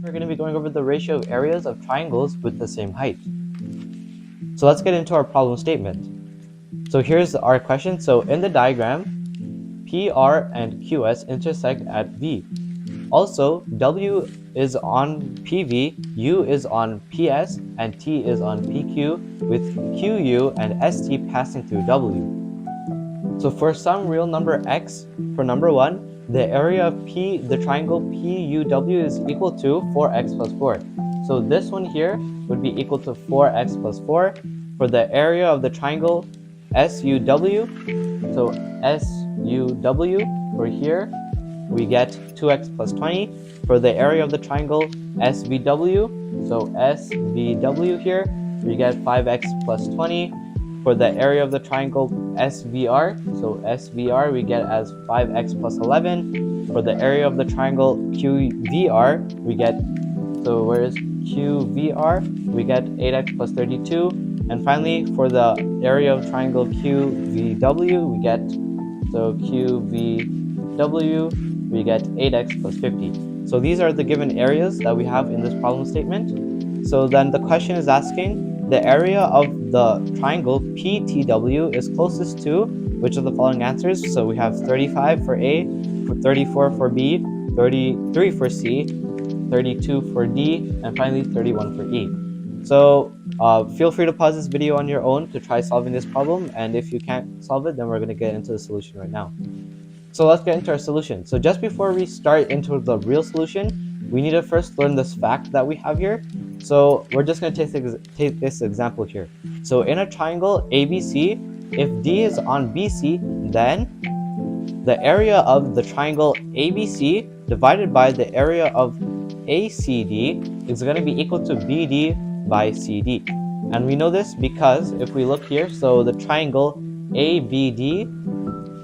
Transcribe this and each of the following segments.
We're going to be going over the ratio of areas of triangles with the same height. So let's get into our problem statement. So here's our question. So in the diagram, PR and QS intersect at V. Also, W is on PV, U is on PS, and T is on PQ, with QU and ST passing through W. So for some real number x, for number 1, the area of the triangle PUW is equal to 4x plus 4. So this one here would be equal to 4x plus 4. For the area of the triangle SUW, so SUW for here, we get 2x plus 20. For the area of the triangle SVW, so SVW here, we get 5x plus 20. For the area of the triangle SVR, so SVR we get as 5x plus 11. For the area of the triangle QVR, we get, so where is QVR? We get 8x plus 32. And finally, for the area of triangle QVW, we get, so QVW, we get 8x plus 50. So these are the given areas that we have in this problem statement. So then the question is asking, the area of the triangle PTW is closest to which of the following answers? So we have 35 for A, 34 for B, 33 for C, 32 for D, and finally 31 for E. So feel free to pause this video on your own to try solving this problem, and if you can't solve it, then we're going to get into the solution right now. So let's get into our solution. So just before we start into the real solution, we need to first learn this fact that we have here. So we're just going to take this example here. So in a triangle ABC, if D is on BC, then the area of the triangle ABC divided by the area of ACD is going to be equal to BD by CD. And we know this because if we look here, so the triangle ABD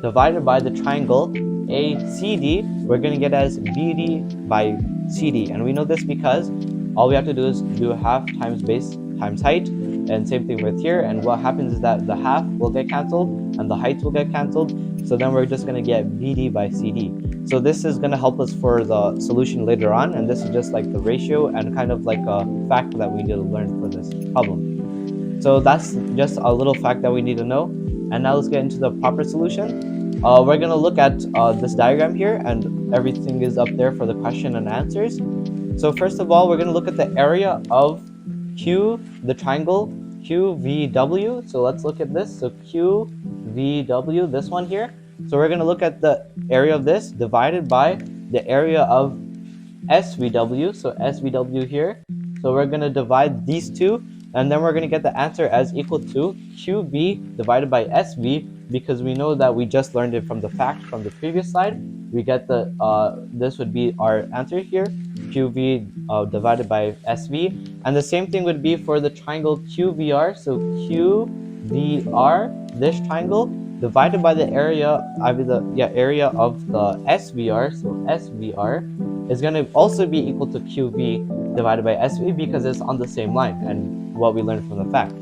divided by the triangle ACD, we're going to get as BD by CD. And we know this because all we have to do is do half times base times height, and same thing with here. And what happens is that the half will get cancelled and the height will get cancelled. So then we're just going to get BD by CD. So this is going to help us for the solution later on. And this is just like the ratio and kind of like a fact that we need to learn for this problem. So that's just a little fact that we need to know. And now let's get into the proper solution. We're going to look at this diagram here, and everything is up there for the question and answers. So first of all, we're going to look at the area of Q, the triangle QVW. So let's look at this. So QVW, this one here. So we're going to look at the area of this divided by the area of SVW. So SVW here. So we're going to divide these two, and then we're going to get the answer as equal to QV divided by SV, because we know that we just learned it from the fact from the previous slide. We get the, this would be our answer here, QV divided by SV. And the same thing would be for the triangle QVR. So QVR, this triangle, divided by the area, area of the SVR. So SVR is going to also be equal to QV divided by SV because it's on the same line and what we learned from the fact.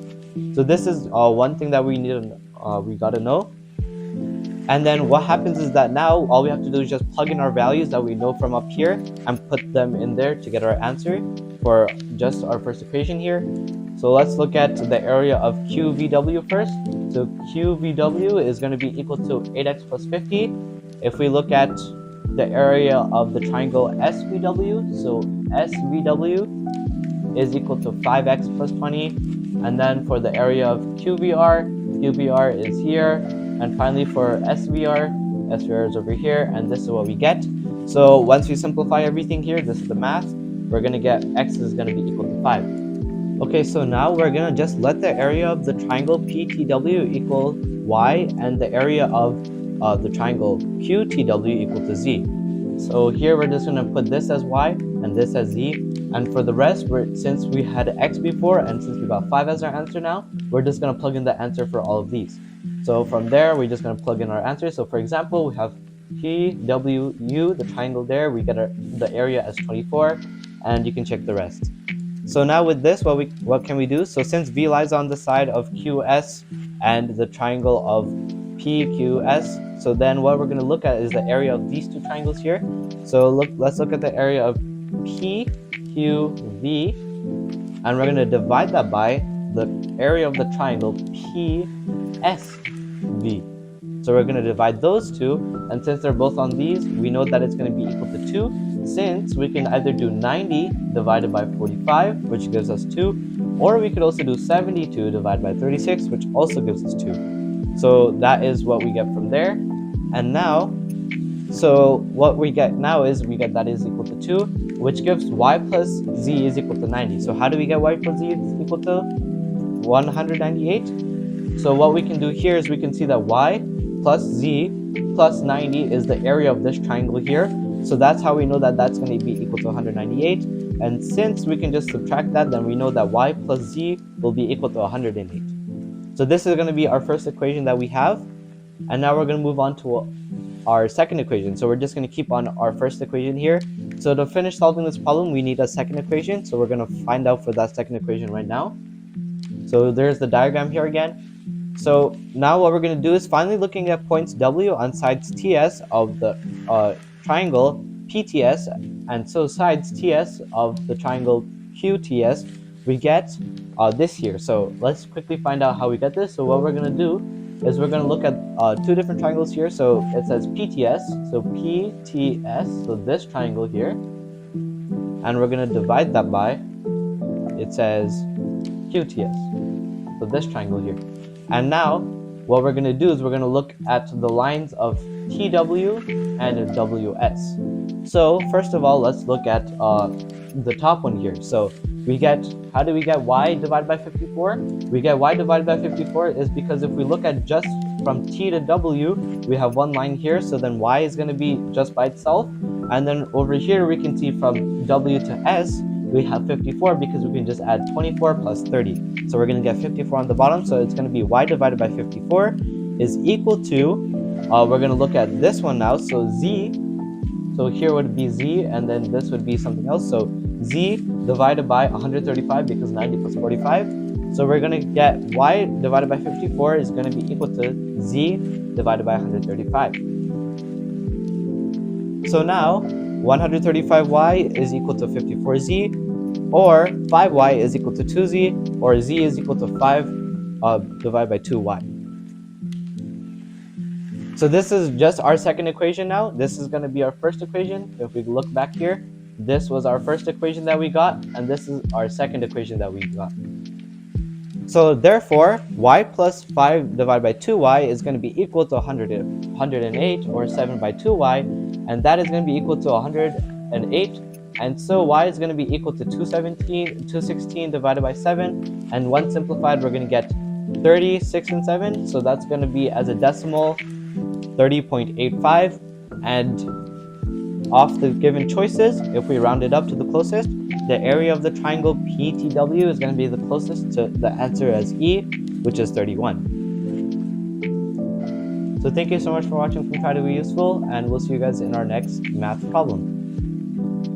So this is one thing that we got to know. And then what happens is that now all we have to do is just plug in our values that we know from up here and put them in there to get our answer for just our first equation here. So let's look at the area of QVW first. So QVW is going to be equal to 8x plus 50. If we look at the area of the triangle SVW, so SVW is equal to 5x plus 20. And then for the area of QVR is here. And finally for SVR is over here, and this is what we get. So once we simplify everything here, this is the math, we're going to get x is going to be equal to 5. Okay, so now we're going to just let the area of the triangle PTW equal y, and the area of the triangle QTW equal to z. So here we're just going to put this as y and this as z. And for the rest, since we had x before and since we got 5 as our answer now, we're just going to plug in the answer for all of these. So from there, we're just going to plug in our answer. So for example, we have PWU, the triangle there, we get the area as 24, and you can check the rest. So now with this, what can we do? So since V lies on the side of QS and the triangle of PQS, so then what we're going to look at is the area of these two triangles here. So let's look at the area of P QV, and we're going to divide that by the area of the triangle PSV. So we're going to divide those two, and since they're both on these, we know that it's going to be equal to 2, since we can either do 90 divided by 45, which gives us 2, or we could also do 72 divided by 36, which also gives us 2. So that is what we get from there. And now, so what we get now is we get that is equal to 2, which gives y plus z is equal to 90. So how do we get y plus z is equal to 198? So what we can do here is we can see that y plus z plus 90 is the area of this triangle here. So that's how we know that that's going to be equal to 198. And since we can just subtract that, then we know that y plus z will be equal to 108. So this is going to be our first equation that we have. And now we're going to move on to our second equation. So we're just going to keep on our first equation here. So to finish solving this problem, we need a second equation. So we're going to find out for that second equation right now. So there's the diagram here again. So now what we're going to do is finally looking at points W on sides TS of the triangle PTS, and so sides TS of the triangle QTS, we get this here. So let's quickly find out how we get this. So what we're going to do is we're going to look at two different triangles here. So it says PTS, so PTS, so this triangle here, and we're going to divide that by, it says QTS, so this triangle here. And now what we're going to do is we're going to look at the lines of TW and WS. So first of all, let's look at the top one here. So we get, how do we get y divided by 54? We get y divided by 54 is because if we look at just from T to W, we have one line here, so then y is going to be just by itself. And then over here we can see from W to S, we have 54 because we can just add 24 plus 30. So we're going to get 54 on the bottom, so it's going to be y divided by 54 is equal to, we're going to look at this one now, so z, so here would be z, and then this would be something else, so z divided by 135 because 90 plus 45. So we're going to get y divided by 54 is going to be equal to z divided by 135. So now 135y is equal to 54z, or 5y is equal to 2z, or z is equal to 5 divided by 2y. So this is just our second equation now. This is going to be our first equation. If we look back here, this was our first equation that we got, and this is our second equation that we got. So therefore, y plus 5 divided by 2y is going to be equal to 108, or 7 by 2y, and that is going to be equal to 108. And so y is going to be equal to 216 divided by 7, and when simplified, we're going to get 36 and 7. So that's going to be, as a decimal, 30.85. And off the given choices, if we round it up to the closest, the area of the triangle PTW is going to be the closest to the answer as E, which is 31. So thank you so much for watching from Try to Be Useful, and we'll see you guys in our next math problem.